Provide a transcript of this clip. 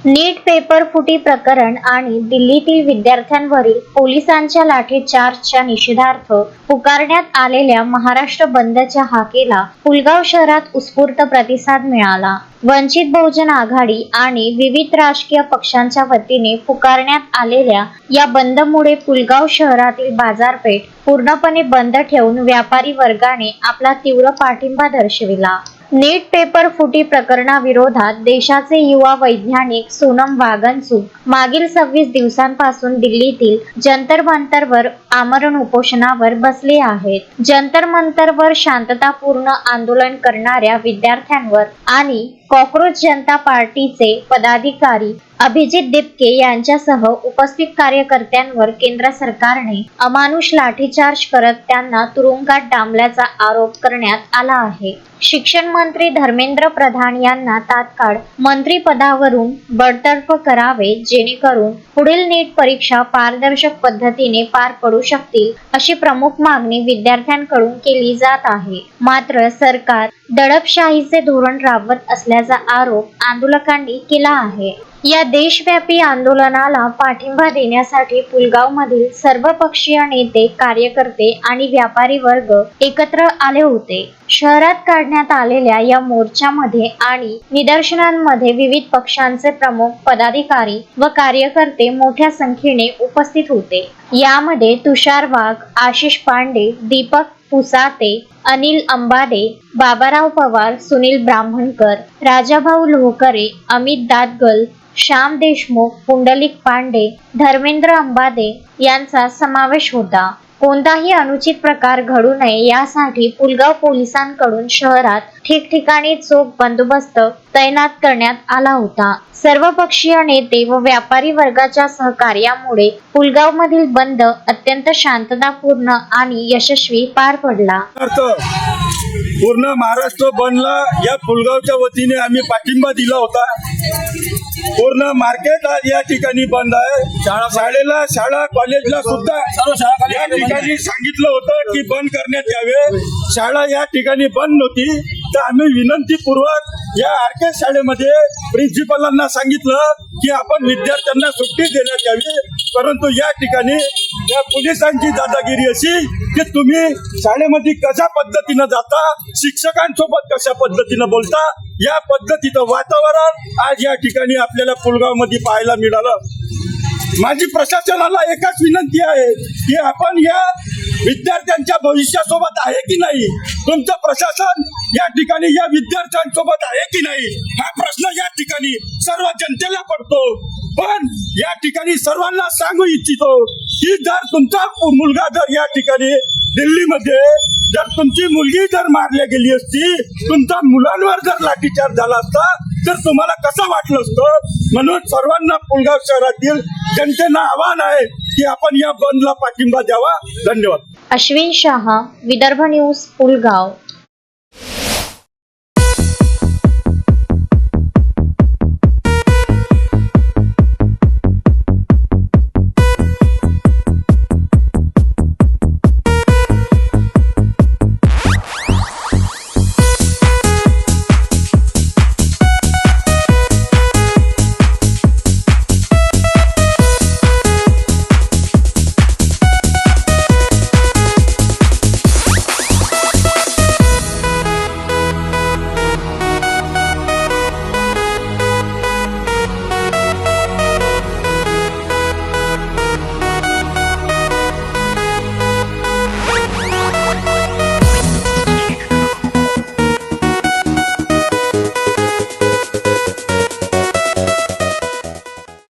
नीट paper फुटी प्रकरण आणि दिल्लीतील विद्यार्थ्यांवरील पोलिसांच्या लाठीचार्जच्या निषेधार्थ पुकारण्यात आलेल्या महाराष्ट्र बंदच्या हाकेला पुलगाव शहरात उत्स्फूर्त प्रतिसाद मिळाला। वंचित बहुजन आघाडी आणि विविध राजकीय पक्षांच्या वतीने पुकारण्यात आलेल्या या बंदमुळे पुलगाव शहरातील बाजारपेठ पूर्णपणे बंद ठेवून व्यापारी वर्गाने आपला तीव्र पाठिंबा दर्शविला। नीट पेपर फुटी प्रकरणाविरोधात देशाचे युवा वैज्ञानिक सोनम वांगचुक मागील 26 दिवसांपासून दिल्लीतील जंतर मंतरवर आमरण उपोषणावर बसले आहेत। जंतर मंतरवर शांततापूर्ण आंदोलन करणाऱ्या विद्यार्थ्यांवर आणि कॉकरोच जनता पार्टीचे पदाधिकारी अभिजित दिपके यांच्यासह उपस्थित कार्यकर्त्यांवर केंद्र सरकारने अमानुष लाठीचार्ज करत त्यांना तुरुंगात डांबल्याचा आरोप करण्यात आला आहे। शिक्षण मंत्री धर्मेंद्र प्रधान यांना तात्काळ मंत्रिपदावरून बडतर्फ करावे, जेणेकरून पुढील नीट परीक्षा पारदर्शक पद्धतीने पार पडू शकतील, अशी प्रमुख मागणी विद्यार्थ्यांकडून केली जात आहे। मात्र सरकार दडपशाहीचे धोरण राबवत असल्याचा आरोप आंदोलकांनी केला आहे। या देशव्यापी आंदोलनाला पाठिंबा देण्यासाठी पुलगावमधील सर्वपक्षीय नेते, कार्यकर्ते आणि व्यापारी वर्ग एकत्र आले होते। शहरात काढण्यात आलेल्या या मोर्चामध्ये आणि निदर्शनांमध्ये विविध पक्षांचे प्रमुख पदाधिकारी व कार्यकर्ते मोठ्या संख्येने उपस्थित होते। यामध्ये तुषार वाघ, आशिष पांडे, दीपक पुसाते, अनिल अंबाडे, बाबाराव पवार, सुनील ब्राह्मणकर, राजाभाऊ लोहकरे, अमित दादगल, श्याम देशमुख, पुंडलिक पांडे, धर्मेंद्र अंबाडे यांचा समावेश होता। कोणताही अनुचित प्रकार घडू नये यासाठी पुलगाव पोलिसांकडून शहरात ठिकठिकाणी चोख बंदोबस्त तैनात करण्यात आला होता। सर्वपक्षीय नेते व व्यापारी वर्गाच्या सहकार्यामुळे पुलगावमधील बंद अत्यंत शांततापूर्ण आणि यशस्वी पार पडला। पूर्ण महाराष्ट्र बंदला या पुलगावच्या वतीने आम्ही पाठिंबा दिला होता। पूर्ण मार्केट आज या ठिकाणी बंद आहे। शाळा कॉलेजला सुद्धा या ठिकाणी सांगितलं होतं की बंद करण्यात यावे। शाळा या ठिकाणी बंद नव्हती, तर आम्ही विनंतीपूर्वक या आरके शाळेमध्ये प्रिन्सिपलांना सांगितलं की आपण विद्यार्थ्यांना सुट्टी देण्यात यावी, परंतु या ठिकाणी या पोलिसांची दादागिरी अशी की तुम्ही शाळेमध्ये कशा पद्धतीनं जाता, शिक्षकांसोबत कशा पद्धतीनं बोलता, या पद्धतीचं वातावरण आज या ठिकाणी आपल्याला पुलगावमध्ये पाहायला मिळालं। माझी प्रशासनाला एकच विनंती आहे की आपण या विद्यार्थ्यांच्या भविष्यासोबत आहे की नाही, तुमचं प्रशासन या ठिकाणी या विद्यार्थ्यांसोबत आहे की नाही, हा प्रश्न या ठिकाणी सर्व जनतेला पडतो। पण या ठिकाणी सर्वांना सांगू इच्छितो की जर तुमचा मुलगा जर या ठिकाणी दिल्लीमध्ये जर तुमची मुलगी जर मारली गेली असती, तुमच्या मुलांवर जर लाठीचार्ज झाला असता, तर तुम्हाला कसं वाटलं असतं। म्हणून सर्वांना पुलगाव शहरातील जनतेला आवाहन आहे की आपण या बंदला पाठिंबा द्यावा। धन्यवाद। अश्विन शाह, विदर्भ न्यूज, पुलगाव।